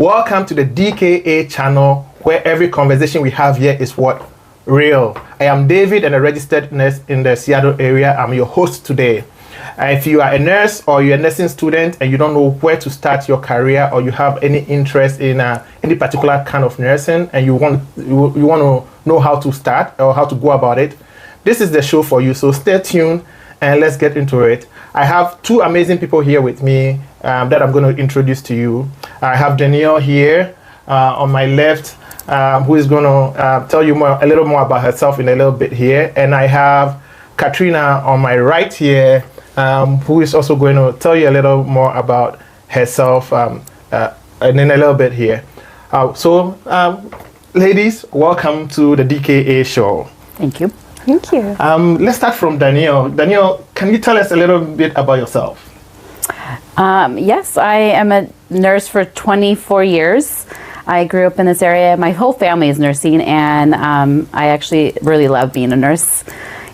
Welcome to the DKA channel, where every conversation we have here is what? Real. I am David and a registered nurse in the Seattle area. I'm your host today. If you are a nurse or you're a nursing student and you don't know where to start your career, or you have any interest in any particular kind of nursing and you want to know how to start or how to go about it, this is the show for you. So stay tuned and let's get into it. I have two amazing people here with me that I'm going to introduce to you. I have Danielle here on my left, who is going to tell you a little more about herself in a little bit here. And I have Katrina on my right here, who is also going to tell you a little more about herself and in a little bit here. Ladies, welcome to the DKA show. Thank you. Thank you. Let's start from Danielle. Danielle, can you tell us a little bit about yourself? Yes, I am a nurse for 24 years. I grew up in this area. My whole family is nursing, and I actually really love being a nurse,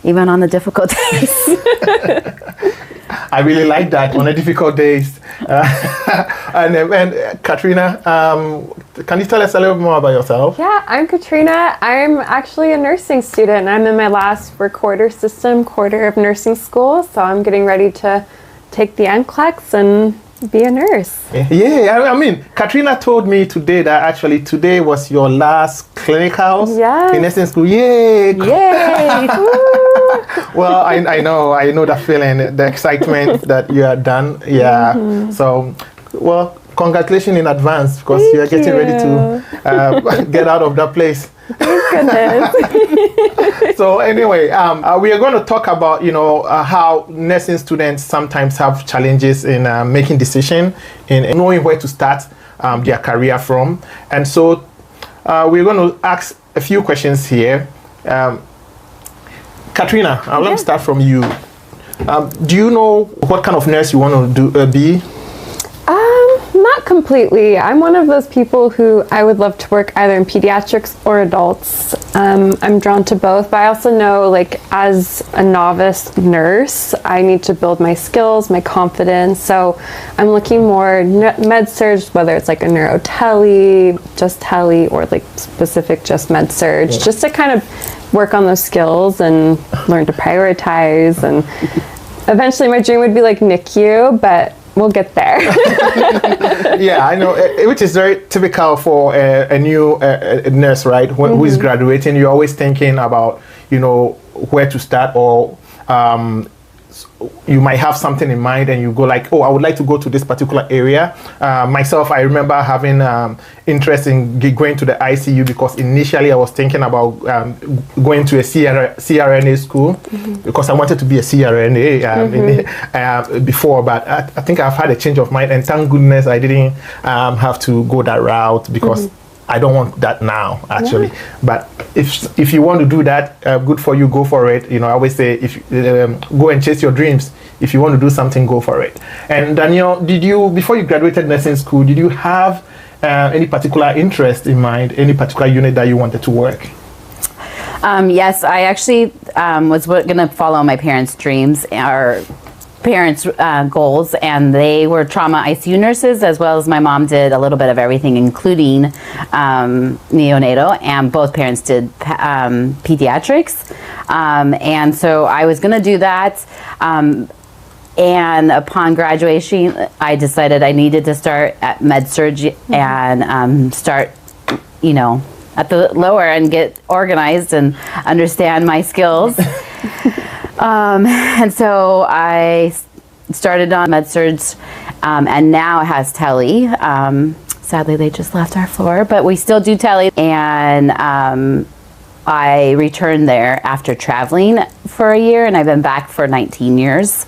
even on the difficult days. I really like that, on the difficult days. And Katrina, can you tell us a little more about yourself? Yeah, I'm Katrina. I'm actually a nursing student. I'm in my last quarter of nursing school, so I'm getting ready to take the NCLEX and be a nurse. Yeah, I mean, Katrina told me today that actually today was your last clinicals in nursing school. Yay! Yay! Well, I know that feeling, the excitement that you are done. Yeah. Mm-hmm. So, well, congratulations in advance, because you are getting ready to get out of that place. Thank goodness. So anyway, we are going to talk about, how nursing students sometimes have challenges in making decisions, in knowing where to start their career from. And so we're going to ask a few questions here. Katrina, let me start from you. Do you know what kind of nurse you want to be? Not completely. I'm one of those people who I would love to work either in pediatrics or adults. I'm drawn to both, but I also know, as a novice nurse, I need to build my skills, my confidence. So I'm looking more med-surg, whether it's like a neuro-tele, just tele, or specific just med-surg, just to kind of work on those skills and learn to prioritize. And eventually my dream would be like NICU, but we'll get there. Yeah, I know, which is very typical for a new nurse, right? Who is graduating, you're always thinking about, where to start, or you might have something in mind and you go like, oh, I would like to go to this particular area. Myself, I remember having interest in going to the ICU, because initially I was thinking about going to a CRNA school, because I wanted to be a CRNA before, but I think I've had a change of mind, and thank goodness I didn't have to go that route, because I don't want that now, actually. Yeah. But if you want to do that, good for you, go for it. I always say, if go and chase your dreams. If you want to do something, go for it. And Danielle, before you graduated nursing school, did you have any particular interest in mind, any particular unit that you wanted to work? Yes, I actually was going to follow my parents' dreams, or parents' goals, and they were trauma ICU nurses, as well as my mom did a little bit of everything, including neonatal, and both parents did pediatrics. And so I was going to do that. And upon graduation, I decided I needed to start at med-surg and start, at the lower and get organized and understand my skills. And so I started on med-surg, and now it has tele. Sadly, they just left our floor, but we still do tele. And I returned there after traveling for a year, and I've been back for 19 years.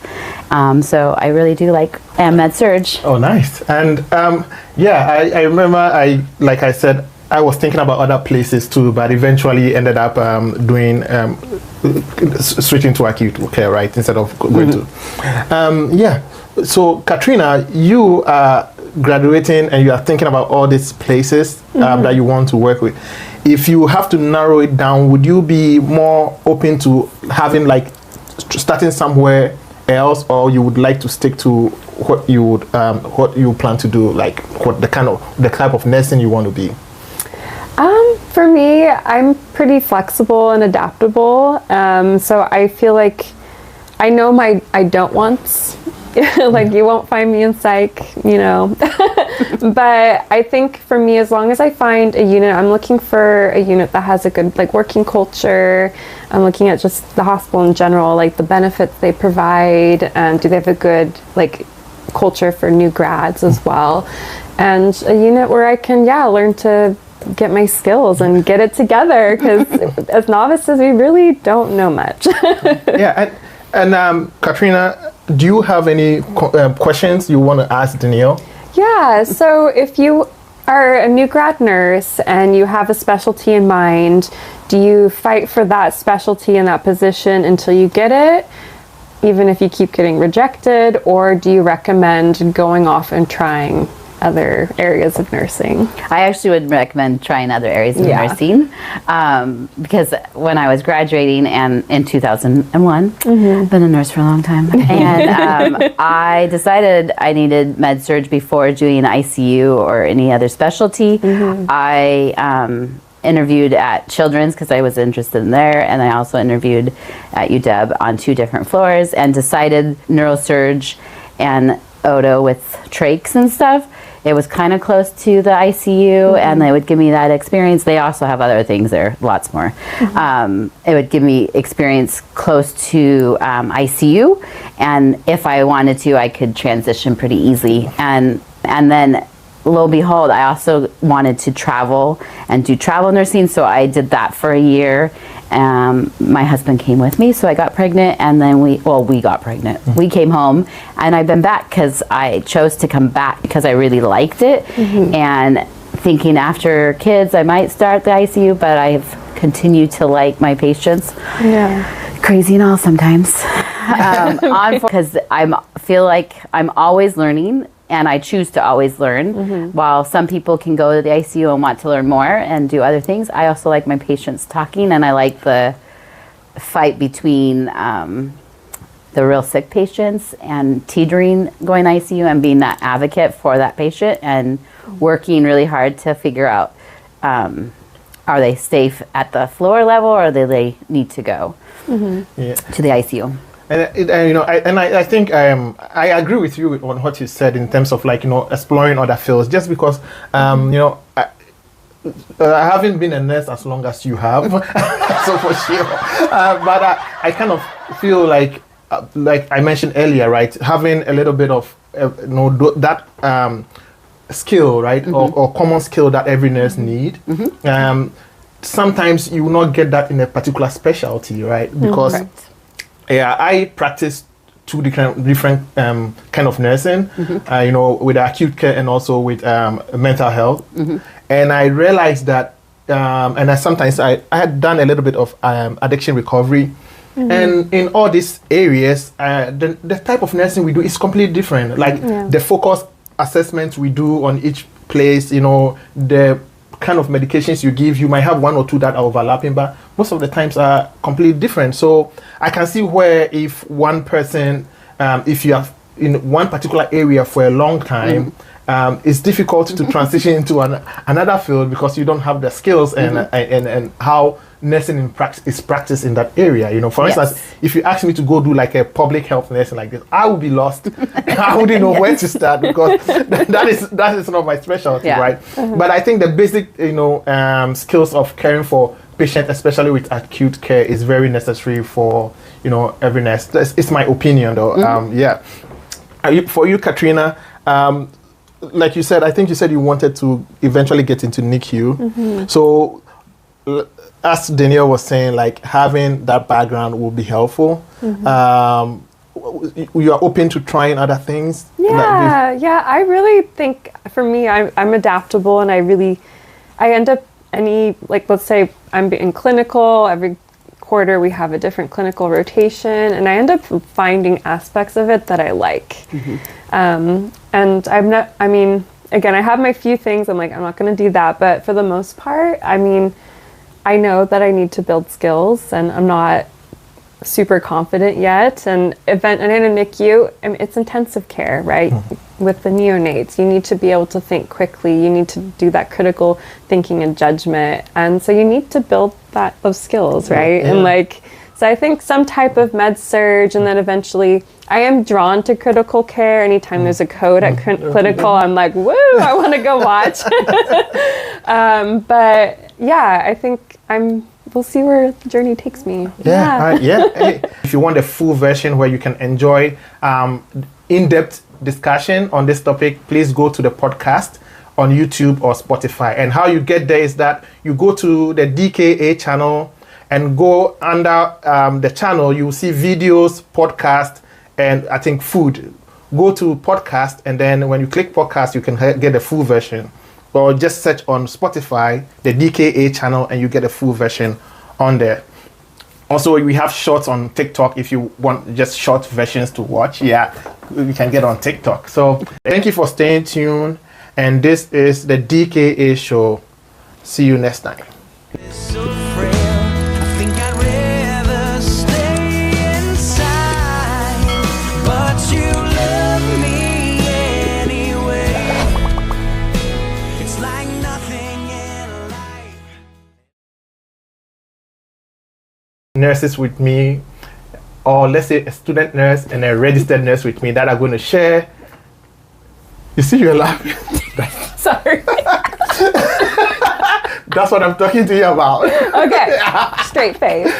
So I really do like med-surg. Oh, nice. And I remember, like I said, I was thinking about other places too, but eventually ended up doing switching to acute care, right, instead of going to. So Katrina, you are graduating and you are thinking about all these places that you want to work with. If you have to narrow it down, would you be more open to having starting somewhere else, or you would like to stick to what you plan to do, like the type of nursing you want to be? For me, I'm pretty flexible and adaptable. So I feel like I know I don't wants. Like you won't find me in psych, you know. But I think for me, as long as I find a unit, I'm looking for a unit that has a good like working culture. I'm looking at just the hospital in general, like the benefits they provide, and do they have a good like culture for new grads as well, and a unit where I can learn to get my skills and get it together, because as novices we really don't know much. And Katrina, do you have any questions you want to ask Danielle? Yeah, so if you are a new grad nurse and you have a specialty in mind, do you fight for that specialty and that position until you get it, even if you keep getting rejected, or do you recommend going off and trying other areas of nursing? I actually would recommend trying other areas of nursing, because when I was graduating and in 2001, been a nurse for a long time, and I decided I needed med surg before doing ICU or any other specialty. I interviewed at Children's because I was interested in there, and I also interviewed at UW on 2 different floors, and decided neurosurge and Odo with trachs and stuff. It was kind of close to the ICU, and they would give me that experience. They also have other things there, lots more. It would give me experience close to ICU, and if I wanted to, I could transition pretty easily. And then, lo and behold, I also wanted to travel and do travel nursing, so I did that for a year. My husband came with me, so I got pregnant, and then we got pregnant. We came home, and I've been back because I chose to come back because I really liked it, and thinking after kids I might start the ICU, but I've continued to like my patients. Crazy and all sometimes, because I feel like I'm always learning, and I choose to always learn. While some people can go to the ICU and want to learn more and do other things, I also like my patients talking, and I like the fight between the real sick patients and teetering going ICU and being that advocate for that patient and working really hard to figure out, are they safe at the floor level, or do they need to go to the ICU? And I think I agree with you on what you said in terms of exploring other fields. Just because I haven't been a nurse as long as you have, so for sure. But I kind of feel like I mentioned earlier, right? Having a little bit of that skill, right, or common skill that every nurse need. Sometimes you will not get that in a particular specialty, right? Because I practice 2 different kind of nursing, with acute care and also with mental health. And I realized that, and sometimes I had done a little bit of addiction recovery. And in all these areas, the type of nursing we do is completely different. The focus assessments we do on each place, the kind of medications you give, you might have 1 or 2 that are overlapping, but most of the times are completely different. So I can see where if one person, if you have in one particular area for a long time, it's difficult to transition into another field because you don't have the skills and how nursing is practiced in that area. For instance, if you ask me to go do like a public health nursing like this, I would be lost. I wouldn't know where to start because that is not my specialty, right? But I think the basic, skills of caring for patients, especially with acute care, is very necessary for every nurse. It's my opinion, though. For you, Katrina, like you said, I think you said you wanted to eventually get into NICU. So, as Danielle was saying, like having that background will be helpful. You are open to trying other things. I really think for me, I'm adaptable, and I end up let's say I'm in clinical, every quarter we have a different clinical rotation, and I end up finding aspects of it that I like. And again, I have my few things, I'm not going to do that, but for the most part, I know that I need to build skills, and I'm not super confident yet. And in a NICU, I mean, it's intensive care, right? With the neonates, you need to be able to think quickly. You need to do that critical thinking and judgment. And so you need to build those skills, right? Yeah. And like, so I think some type of med surge, and then eventually I am drawn to critical care. Anytime there's a code at clinical, I'm like, woo, I want to go watch. But yeah, I think we'll see where the journey takes me. Yeah. Hey, if you want the full version where you can enjoy in-depth discussion on this topic, please go to the podcast on YouTube or Spotify. And how you get there is that you go to the DKA channel and go under the channel. You will see videos, podcast, and I think food. Go to podcast, and then when you click podcast, you can get the full version. Or just search on Spotify, the DKA channel, and you get the full version on there. Also, we have shorts on TikTok if you want just short versions to watch. Yeah, you can get on TikTok. So thank you for staying tuned. And this is the DKA show. See you next time. So frail, I think I'd rather stay inside, but you love me anyway. It's like nothing in life. Nurses with me, or let's say a student nurse and a registered nurse with me that are going to share. You see, you're laughing. Sorry. That's what I'm talking to you about. Okay, straight face.